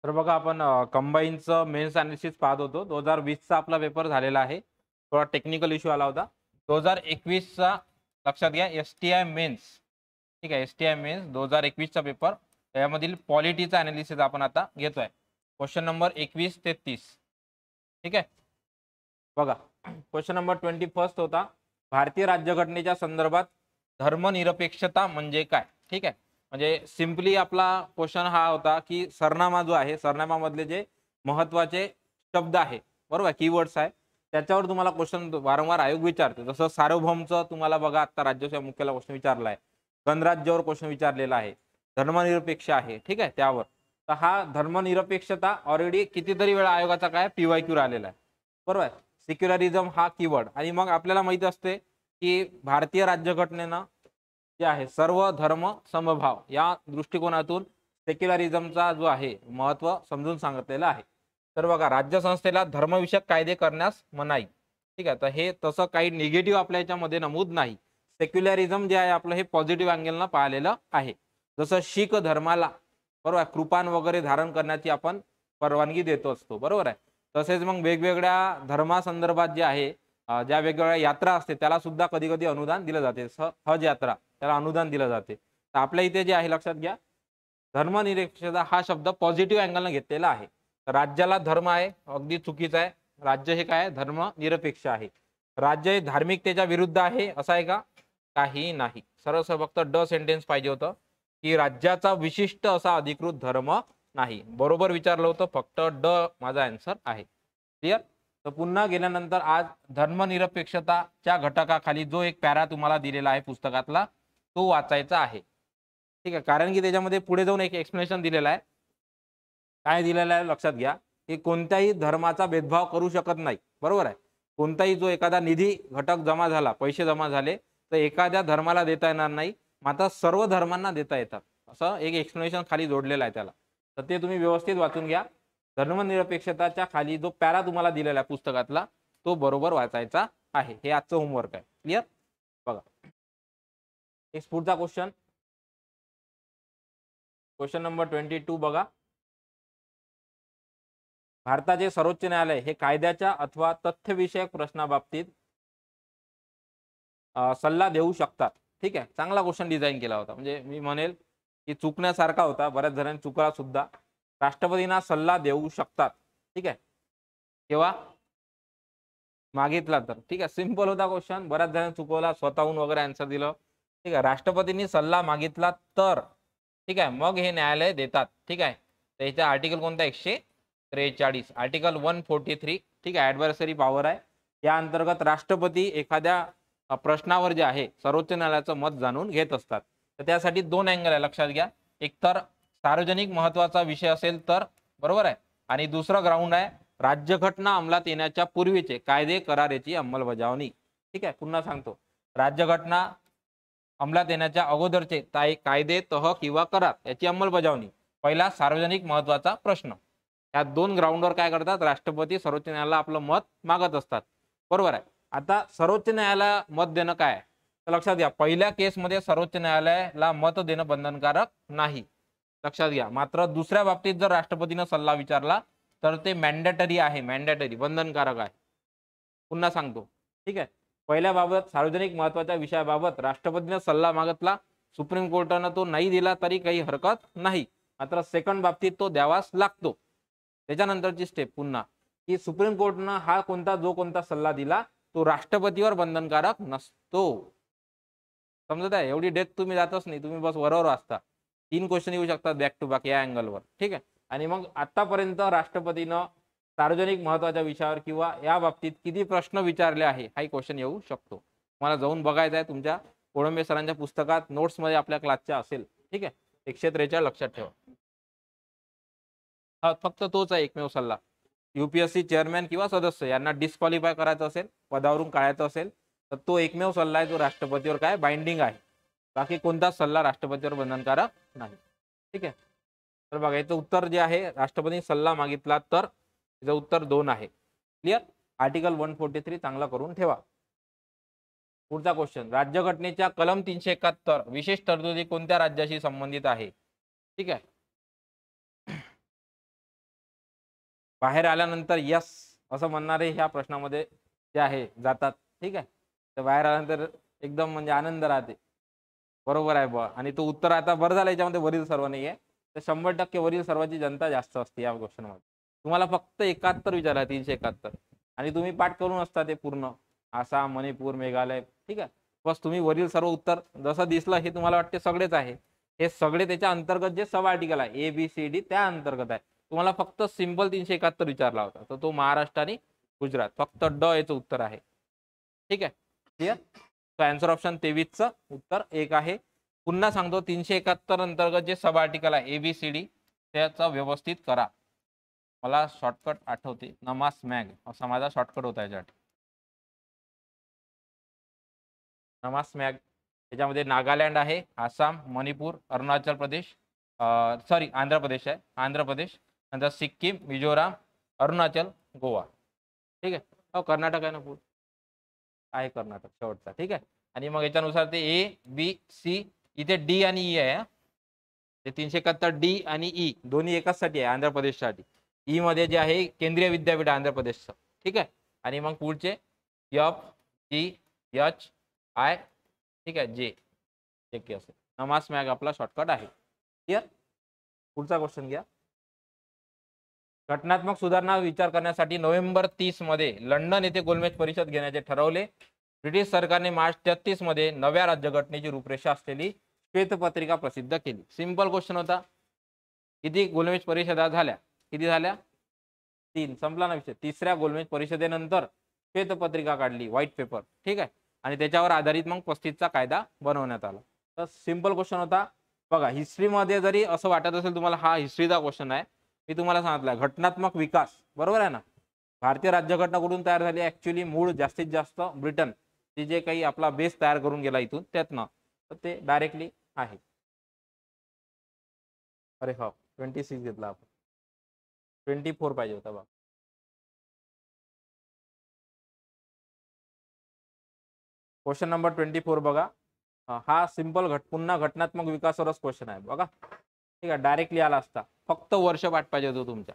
तर बघा आपण कंबाईनचं मेन्स एनालिसिस पाहत होतो. 2020चा आपला पेपर झालेला आहे. थोडा टेक्निकल इश्यू आला होता. 2021चा लक्षात घ्या एस-टी-आय मेन्स. ठीक आहे. एस-टी-आय मेन्स 2021चा पेपर. त्यामधील पॉलिटीचा एनालिसिस आपण आता घेतोय. क्वेश्चन नंबर 21 ते 30. ठीक आहे. बघा क्वेश्चन नंबर 21 होता. भारतीय राज्यघटनेच्या संदर्भात धर्मनिरपेक्षता म्हणजे काय? ठीक आहे. म्हणजे सिंपली आपला क्वेश्चन हा होता की सरनामा जो आहे सरनामामधले जे महत्त्वाचे शब्द आहे बरोबर कीवर्ड्स आहे त्याच्यावर तुम्हाला क्वेश्चन वारंवार आयोग विचारतो. जसं सार्वभौमचं तुम्हाला बघा आता राज्यसेवा मुख्याला क्वेश्चन विचारला आहे. गणराज्यावर क्वेश्चन विचारलेला आहे. धर्मनिरपेक्ष आहे ठीक आहे त्यावर. तर हा धर्मनिरपेक्षता ऑलरेडी कितीतरी वेळा आयोगाचा काय PYQ आलेला आहे. बरोबर. सेक्युलरिझम हा कीवर्ड आणि मग आपल्याला माहिती असते की भारतीय राज्यघटनेनं जे आहे सर्व धर्म समभाव या दृष्टिकोनातून सेक्युलरिझमचा जो आहे महत्त्व समजून सांगितलेलं आहे. तर बघा राज्यसंस्थेला धर्मविषयक कायदे करण्यास मनाई. ठीक आहे. तर हे तसं काही निगेटिव्ह आपल्या याच्यामध्ये नमूद नाही. सेक्युलरिझम जे आहे आपलं हे पॉझिटिव्ह अँगलनं पाहिलेलं आहे. जसं शीख धर्माला बरोबर आहे कृपान वगैरे धारण करण्याची आपण परवानगी देतो असतो बरोबर आहे. तसेच मग वेगवेगळ्या धर्मासंदर्भात जे आहे ज्या वेगवेगळ्या यात्रा असते त्याला सुद्धा कधी कधी अनुदान दिलं जाते. हज यात्रा त्याला अनुदान दिलं जाते. तर आपल्या इथे जे आहे लक्षात घ्या धर्मनिरपेक्षता हा शब्द पॉझिटिव्ह अँगलनं घेतलेला आहे. राज्याला धर्म आहे अगदी चुकीचं आहे. राज्य हे काय आहे धर्मनिरपेक्ष आहे. राज्य हे धार्मिकतेच्या विरुद्ध आहे असं आहे का? काही नाही. सरळ फक्त ड सेंटेन्स पाहिजे होतं की राज्याचा विशिष्ट असा अधिकृत धर्म नाही. बरोबर विचारलं होतं फक्त ड माझा आन्सर आहे. क्लिअर. तर पुन्हा गेल्यानंतर आज धर्मनिरपेक्षताच्या घटकाखाली जो एक पॅरा तुम्हाला दिलेला आहे पुस्तकातला तो वाचायचा आहे. ठीक आहे. कारण की त्याच्यामध्ये पुढे जाऊन एक एक्सप्लेनेशन दिलेलं आहे. काय दिलेलं आहे लक्षात घ्या की कोणत्याही धर्माचा भेदभाव करू शकत नाही. बरोबर आहे. कोणताही जो एखादा निधी घटक जमा झाला पैसे जमा झाले तर एखाद्या धर्माला देता येणार नाही मात्र सर्व धर्मांना देता येतात. असं एक एक्सप्लेनेशन खाली जोडलेलं आहे त्याला. तर ते तुम्ही व्यवस्थित वाचून घ्या. धर्मनिरपेक्षताच्या खाली जो पॅरा तुम्हाला दिलेला आहे पुस्तकातला तो बरोबर वाचायचा आहे. हे आजचं होमवर्क आहे. क्लिअर. बघा एक पुढचा क्वेश्चन. क्वेश्चन नंबर 22 बघा. भारताचे सर्वोच्च न्यायालय हे कायद्याच्या अथवा तथ्यविषयक प्रश्नाबाबतीत सल्ला देऊ शकतात. ठीक आहे. चांगला क्वेश्चन डिझाईन केला होता. म्हणजे मी म्हणेल की चुकण्यासारखा होता. बऱ्याच जणांनी चुकला सुद्धा. राष्ट्रपतींना सल्ला देऊ शकतात. ठीक आहे. केव्हा मागितला तर. ठीक आहे. सिंपल होता क्वेश्चन. बऱ्याच जणांनी चुकवला स्वतःहून वगैरे आन्सर दिलं. ठीक आहे. राष्ट्रपतींनी सल्ला मागितला तर ठीक आहे मग हे न्यायालय देतात. ठीक आहे. तर याचा आर्टिकल कोणता 143 आर्टिकल 143 ठीक आहे ॲडव्हर्सरी पॉवर आहे. या अंतर्गत राष्ट्रपती एखाद्या प्रश्नावर जे आहे सर्वोच्च न्यायालयाचं मत जाणून घेत असतात. तर त्यासाठी दोन अँगल आहे लक्षात घ्या. एक तर सार्वजनिक महत्त्वाचा विषय असेल तर बरोबर आहे आणि दुसरं ग्राउंड आहे राज्यघटना अंमलात येण्याच्या पूर्वीचे कायदे करार याची अंमलबजावणी. ठीक आहे. पुन्हा सांगतो राज्यघटना अंमलात येण्याच्या अगोदरचे कायदे तह किंवा करार याची अंमलबजावणी. पहिला सार्वजनिक महत्त्वाचा प्रश्न. या दोन ग्राउंडवर काय करतात राष्ट्रपती सर्वोच्च न्यायालयाला आपलं मत मागत असतात. बरोबर आहे. आता सर्वोच्च न्यायालयाला मत देणं काय तर लक्षात घ्या पहिल्या केसमध्ये सर्वोच्च न्यायालयाला मत देणं बंधनकारक नाही. लक्षात घ्या. मात्र दुसऱ्या बाबतीत जर राष्ट्रपतीनं सल्ला विचारला तर ते मॅन्डेटरी आहे. मॅन्डेटरी बंधनकारक आहे. पुन्हा सांगतो. ठीक आहे. पहिल्या बाबत सार्वजनिक महत्त्वाच्या विषयाबाबत राष्ट्रपतीने सल्ला मागितला सुप्रीम कोर्टानं तो नाही दिला तरी काही हरकत नाही. मात्र सेकंड बाबतीत तो द्यावाच लागतो. त्याच्यानंतरची स्टेप पुन्हा की सुप्रीम कोर्टनं हा कोणता सल्ला दिला तो राष्ट्रपतीवर बंधनकारक नसतो. समजत आहे. एवढी डेप्थ तुम्ही जातच नाही. तुम्ही बस वरवर वाचता. 3 क्वेश्चन येऊ शकतात बॅक टू बॅक या अँगलवर. ठीक आहे. आणि मग आतापर्यंत राष्ट्रपतीनं सार्वजनिक महत्त्वाच्या विषयावर किंवा या बाबतीत किती प्रश्न विचारले आहे हाही क्वेश्चन येऊ शकतो. मला जाऊन बघायचं आहे तुमच्या कोळंबे सरांच्या पुस्तकात नोट्समध्ये आपल्या क्लासच्या असेल. ठीक आहे. 143 लक्षात ठेवा. हा फक्त तोच आहे एकमेव सल्ला. UPSC चेअरमॅन किंवा सदस्य यांना डिस्क्वालिफाय करायचं असेल पदावरून काढायचं असेल तर तो एकमेव सल्ला आहे जो राष्ट्रपतीवर काय बाइंडिंग आहे. बाकी कोणताच सल्ला राष्ट्रपतीवर बंधनकारक नाही. ठीक आहे. तर बघा याचं उत्तर जे आहे राष्ट्रपतींनी सल्ला मागितला तर याचं उत्तर 2 आहे. क्लिअर. आर्टिकल 143 चांगला करून ठेवा. पुढचा क्वेश्चन. राज्यघटनेच्या कलम 371 विशेष तरतुदी कोणत्या राज्याशी संबंधित आहे. ठीक आहे. बाहेर आल्यानंतर यस असं म्हणणारे ह्या प्रश्नामध्ये जे आहे जातात, ठीक आहे. तर बाहेर आल्यानंतर एकदम म्हणजे आनंद राहते, बरोबर आहे बुवा. आणि तो उत्तर आता बरं झालं याच्यामध्ये वरील सर्व नाही आहे, तर 100% वरील सर्वांची जनता जास्त असते या क्वेश्चनमध्ये. तुम्हाला फक्त 71 विचारला, 371, आणि तुम्ही पाठ करून असता ते पूर्ण आसाम, मणिपूर, मेघालय, ठीक आहे. बस तुम्ही वरील सर्व उत्तर जसं दिसलं हे तुम्हाला वाटते सगळेच आहे, हे सगळे त्याच्या अंतर्गत जे सब आर्टिकल आहे ABCD त्या अंतर्गत आहे. तुम्हाला फक्त सिंपल 371 विचारला होता, तर तो महाराष्ट्र आणि गुजरात, फक्त ड याचं उत्तर आहे, ठीक आहे. क्लिअर. तो आन्सर ऑप्शन 23चं उत्तर 1 आहे. पुन्हा सांगतो 371 अंतर्गत जे सब आर्टिकल आहे ABCD त्याचा व्यवस्थित करा. मला शॉर्टकट आठवते, नमास मॅग असा माझा शॉर्टकट होता याच्यात. नमास मॅग त्याच्यामध्ये नागालँड आहे, आसाम, मणिपूर, अरुणाचल प्रदेश, सॉरी आंध्र प्रदेश आहे, आंध्र प्रदेश, नंतर सिक्कीम, मिझोराम, अरुणाचल, गोवा, ठीक आहे. हो कर्नाटक आहे ना, पूर आहे कर्नाटक शेवटचा, ठीक आहे. आणि मग याच्यानुसार ते A B C इथे D आणि E आहे. ते 371 D आणि E दोन्ही एकाच साठी आहे, आंध्र प्रदेशसाठी. ई मध्ये जे आहे केंद्रीय विद्यापीठ आंध्र प्रदेशचं, ठीक आहे. आणि मग पुढचे FGHI, ठीक आहे, जे के असेल. नमास मॅग आपला शॉर्टकट आहे. क्लिअर. पुढचा क्वेश्चन घ्या. घटनात्मक सुधारणा विचार करण्यासाठी नोव्हेंबर 30 मध्ये लंडन येथे गोलमेज परिषद घेण्याचे ठरवले. ब्रिटिश सरकारने मार्च 33 मध्ये नव्या राज्यघटनेची रूपरेषा असलेली श्वेतपत्रिका प्रसिद्ध केली. सिंपल क्वेश्चन होता. किती गोलमेज परिषदा झाल्या? किती झाल्या? 3. संपला ना विषय. तिसऱ्या गोलमेज परिषदेनंतर श्वेतपत्रिका काढली, व्हाईट पेपर, ठीक आहे. आणि त्याच्यावर आधारित मग 35चा कायदा बनवण्यात आला. तर सिंपल क्वेश्चन होता. बघा हिस्ट्रीमध्ये जरी असं वाटत असेल तुम्हाला हा हिस्ट्रीचा क्वेश्चन आहे, मी तुम्हाला सांगितलं घटनात्मक विकास, बरोबर आहे ना. भारतीय राज्यघटना कुठून तयार झाली? ऍक्च्युली मूळ जास्तीत जास्त ब्रिटन जे काही आपला बेस तयार करून गेला इथून त्यातनं, तर ते डायरेक्टली आहे. अरे हो 26 घेतला आपण, 24 पाहिजे होता बघा. क्वेश्चन नंबर 24 बघा. हा सिंपल पुन्हा घटनात्मक विकासावरच क्वेश्चन आहे बघा, ठीक आहे. डायरेक्टली आला असता, फक्त वर्ष पाठ पाहिजे होतं तुमच्या.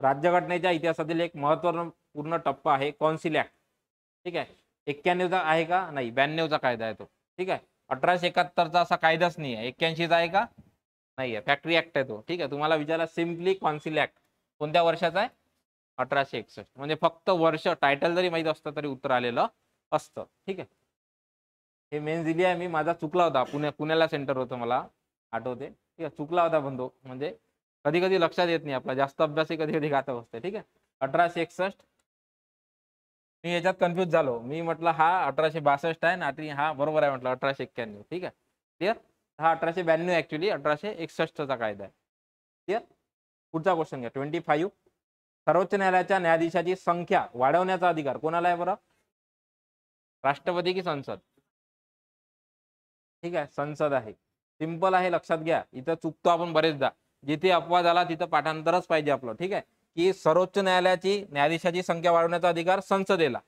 राज्यघटनेच्या इतिहासातील एक महत्वपूर्ण टप्पा आहे कौन्सिल ऍक्ट, ठीक आहे. 91चा आहे का? नाही. 92चा कायदा आहे तो, ठीक आहे. 1871चा असा कायदाच नाही आहे. 81चा आहे का? नाही आहे. फॅक्टरी ऍक्ट आहे तो, ठीक आहे. तुम्हाला विचारला सिम्पली कौन्सिल ऍक्ट कोणत्या वर्षाचा आहे? 1861. म्हणजे फक्त वर्ष टायटल जरी माहित असतं तरी उत्तर आलेलं असतं, ठीक आहे. हे मेन्स दिली आहे मी, माझा चुकला होता, पुण्याला सेंटर होतं मला आठवते, ठीक आहे. चुकला होता पण तो म्हणजे कधी कधी लक्षात येत नाही, आपला जास्त अभ्यासही कधी कधी घातक असते, ठीक आहे. 1861. मी याच्यात कन्फ्युज झालो, मी म्हटलं हा 1862 आहे ना, हा बरोबर आहे म्हटलं 1891, ठीक आहे. क्लिअर. हा 1892 ऍक्च्युली 1861चा कायदा आहे. क्लिअर. पुढचा क्वेश्चन घ्या 25. सर्वोच्च न्यायालयाच्या न्यायाधीशाची संख्या वाढवण्याचा अधिकार कोणाला आहे बरं? राष्ट्रपती की संसद? ठीक आहे, संसद आहे. सिंपल आहे, लक्षात घ्या. इथं चुकतो आपण बरेचदा, जिथे अपवाद आला तिथं पाठांतरच पाहिजे आपलं, ठीक आहे. की सर्वोच्च न्यायालयाची न्यायाधीशाची संख्या वाढवण्याचा अधिकार संसदेला,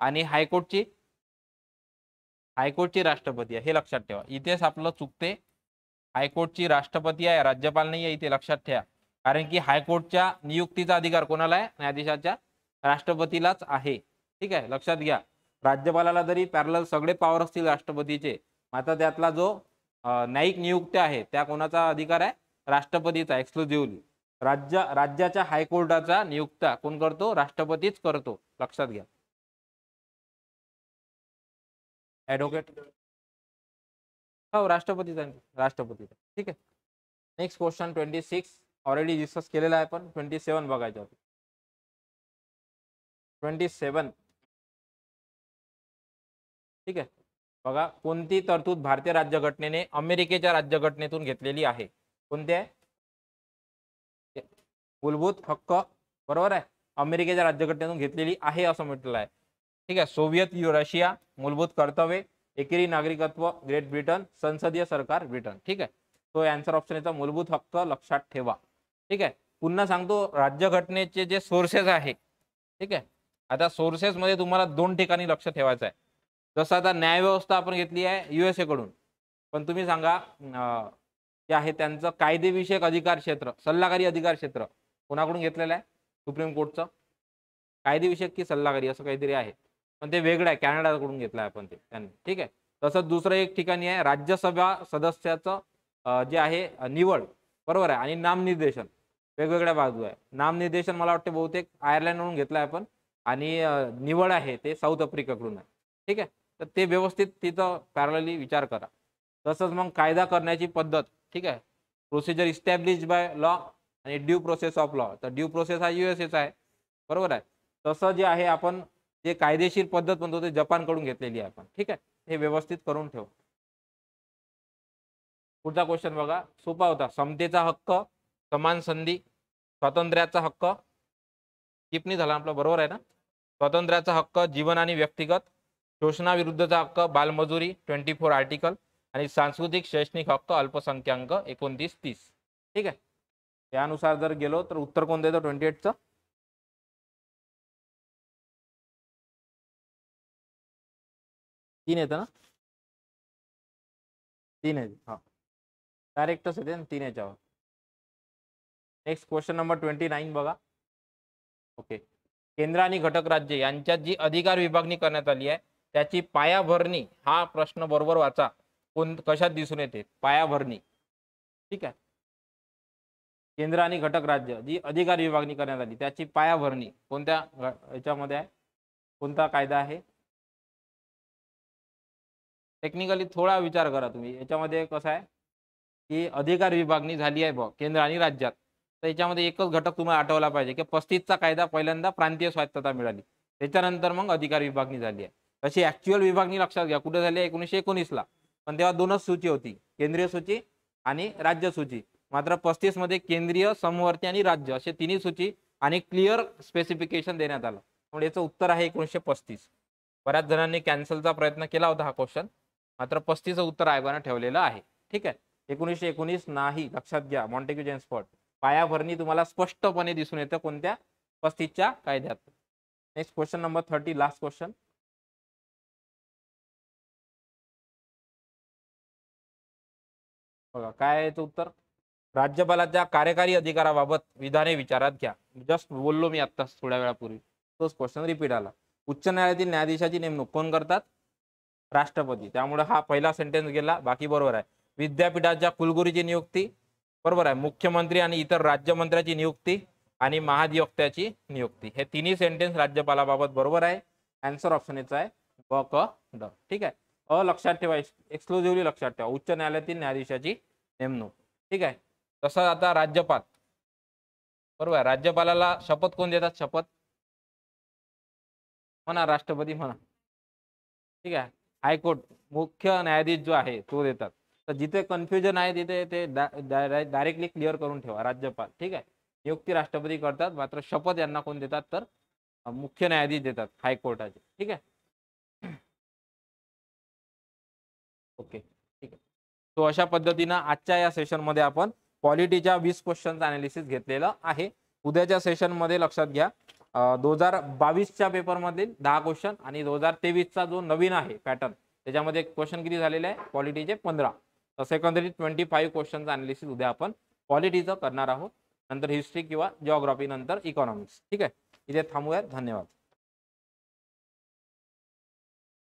आणि हायकोर्टची राष्ट्रपती आहे, हे लक्षात ठेवा. इथेच आपलं चुकते. हायकोर्टची राष्ट्रपती आहे, राज्यपाल नाही आहे इथे, लक्षात ठेवा. कारण की हायकोर्टच्या नियुक्तीचा अधिकार कोणाला आहे? न्यायाधीशाच्या राष्ट्रपतीलाच आहे, ठीक आहे. लक्षात घ्या. राज्यपालाला जरी पॅरलल सगळे पॉवर असतील राष्ट्रपतीचे, मात्र त्यातला जो न्यायिक नियुक्त्या आहे त्या कोणाचा अधिकार आहे? राष्ट्रपतीचा एक्सक्लुझिव्हली. राज्याच्या हायकोर्टाचा नियुक्त्या कोण करतो? राष्ट्रपतीच करतो, लक्षात घ्या. ऍडव्होकेट हो राष्ट्रपतीचा, ठीक आहे. नेक्स्ट क्वेश्चन 26 ऑलरेडी डिस्कस केलेला आहे, पण 27 बघायचं होतं. 27, ठीक आहे. बघा, कोणती तरतूद भारतीय राज्यघटनेने अमेरिकेच्या राज्यघटनेतून घेतलेली आहे? कोणती आहे? मूलभूत हक्क, बरोबर आहे. अमेरिकेच्या राज्यघटनेतून घेतलेली आहे असं म्हटलेलं आहे, ठीक आहे. सोव्हिएत रशिया, मूलभूत कर्तव्ये, एकेरी नागरिकत्व ग्रेट ब्रिटन, संसदीय सरकार ब्रिटन, ठीक आहे. तो आन्सर ऑप्शन याचा मूलभूत हक्क, लक्षात ठेवा, ठीक आहे. पुन्हा सांगतो राज्यघटनेचे जे सोर्सेस आहे, ठीक आहे. आता सोर्सेस मध्ये तुम्हाला 2 ठिकाणी लक्ष ठेवायचं आहे. जसं आता न्यायव्यवस्था आपण घेतली आहे USA कडून, पण तुम्ही सांगा जे आहे त्यांचं कायदेविषयक अधिकार क्षेत्र, सल्लागारी अधिकार क्षेत्र कोणाकडून घेतलेलं आहे? सुप्रीम कोर्टचं कायदेविषयक की सल्लागारी असं काहीतरी आहे, पण ते वेगळं आहे, कॅनडाकडून घेतलं आहे आपण ते त्यांनी. ठीक आहे. तसंच दुसरं एक ठिकाणी आहे राज्यसभा सदस्याचं जे आहे निवड, बरोबर आहे, आणि नामनिर्देशन वेगवेगळ्या बाजू आहे. नामनिर्देशन मला वाटते बहुतेक आयर्लंडवरून घेतलं आहे आपण, आणि निवड आहे ते साऊथ आफ्रिकेकडून आहे. ठीक आहे. तर ते व्यवस्थित तिथं पॅरलली विचार करा. तसंच मग कायदा करण्याची पद्धत, ठीक आहे, प्रोसिजर इस्टॅब्लिश बाय लॉ आणि ड्यू प्रोसेस ऑफ लॉ. तर ड्यू प्रोसेस हा USA आहे, बरोबर आहे. तसं जे आहे आपण जे कायदेशीर पद्धत म्हणतो ते जपानकडून घेतलेली आहे आपण. ठीक आहे. हे व्यवस्थित करून ठेव. पुढचा क्वेश्चन बघा, सोपा होता. समतेचा हक्क, समान संधी, स्वातंत्र्याचा हक्क, टिप्पणी झाला आपला, बरोबर आहे ना. स्वातंत्र्याचा हक्क, जीवन आणि व्यक्तिगत, शोषणाविरुद्धचा हक्क, बालमजुरी 24 आर्टिकल, आणि सांस्कृतिक शैक्षणिक हक्क, अल्पसंख्याक 29-30. ठीक आहे. त्यानुसार जर गेलो तर उत्तर कोण देतो 28चं? 3 येतं ना, 3 आहे. हा, डायरेक्टच येते ना 3 याच्यावर. नेक्स्ट क्वेश्चन नंबर 29 बघा. ओके. केंद्र आणि घटक राज्य यांच्यात जी अधिकार विभागणी करण्यात आली आहे त्याची पायाभरणी, हा प्रश्न बरोबर वाचा, कशात दिसून येते? पायाभरणी. ठीक आहे. केंद्र आणि घटक राज्य जी अधिकार विभागणी करण्यात आली त्याची पायाभरणी कोणत्या याच्यामध्ये आहे? कोणता कायदा आहे? टेक्निकली थोडा विचार करा तुम्ही. याच्यामध्ये कसं आहे की अधिकार विभागणी झाली आहे बघ केंद्र आणि राज्यात, तर याच्यामध्ये एकच घटक तुम्हाला आठवला पाहिजे की 35चा कायदा पहिल्यांदा प्रांतीय स्वायत्तता मिळाली, त्याच्यानंतर मग अधिकार विभागणी झाली आहे. तशी ऍक्च्युअल विभागणी लक्षात घ्या कुठे झाली आहे? 1919ला. पण तेव्हा दोनच सूची होती, केंद्रीय सूची आणि राज्य सूची. मात्र 35 मध्ये केंद्रीय, समवर्ती आणि राज्य असे तिन्ही सूची आणि क्लिअर स्पेसिफिकेशन देण्यात आलं. त्यामुळे याचं उत्तर आहे 1935. बऱ्याच जणांनी कॅन्सलचा प्रयत्न केला होता हा क्वेश्चन, मात्र 35चं उत्तर आयोगाने ठेवलेलं आहे. ठीक आहे. 1919 नाही, लक्षात घ्या. Montagu Chelmsford. पायाभरणी तुम्हाला स्पष्टपणे दिसून येतं कोणत्या? 35च्या कायद्यात. Next question number 30, last question बघा. काय आहे उत्तर? राज्यपालाच्या कार्यकारी अधिकाराबाबत विधाने विचारात घ्या. जस्ट बोललो मी आता थोड्या वेळापूर्वी, तोच क्वेश्चन रिपीट आला. उच्च न्यायालयातील न्यायाधीशाची नेमणूक कोण करतात? राष्ट्रपती. त्यामुळे हा पहिला सेंटेन्स गेला, बाकी बरोबर आहे. विद्यापीठाच्या कुलगुरूची नियुक्ती, बरोबर आहे. मुख्यमंत्री आणि इतर राज्यमंत्र्याची नियुक्ती आणि महाधिवक्त्याची नियुक्ती, हे तिन्ही सेंटेन्स राज्यपालाबाबत बरोबर आहे. आन्सर ऑप्शन याचा आहे ब, क, ड. ठीक आहे. लक्षात ठेवा, एक्सक्लुझिव्हली लक्षात ठेवा, उच्च न्यायालयातील न्यायाधीशाची नेमणूक. ठीक आहे. तसं आता राज्यपाल, बरोबर आहे. राज्यपालाला शपथ कोण देतात? शपथ म्हणा, राष्ट्रपती म्हणा. ठीक आहे. हायकोर्ट मुख्य न्यायाधीश जो आहे तो देतात. तर जिथे कन्फ्युजन आहे तिथे ते डायरेक्टली क्लिअर करून ठेवा, राज्यपाल. ठीक आहे. नियुक्ती राष्ट्रपती करतात, मात्र शपथ यांना कोण देतात? तर मुख्य न्यायाधीश देतात हायकोर्टाचे. ठीक आहे. ओके, ठीक आहे. तो अशा पद्धतीनं आजच्या या सेशनमध्ये आपण पॉलिटीच्या 20 क्वेश्चन अनालिसिस घेतलेलं आहे. उद्याच्या सेशनमध्ये लक्षात घ्या 2022च्या पेपरमध्ये 10 क्वेश्चन आणि 2023चा जो नवीन आहे पॅटर्न त्याच्यामध्ये क्वेश्चन किती झालेले आहे? पॉलिटीचे 15. तर सेकंदरी 25 क्वेश्चन अनालिसिस उद्या आपण पॉलिटीचं करणार आहोत. नंतर हिस्ट्री किंवा जिओग्राफी, नंतर इकॉनॉमिक्स. ठीक आहे. इथे थांबूयात. धन्यवाद.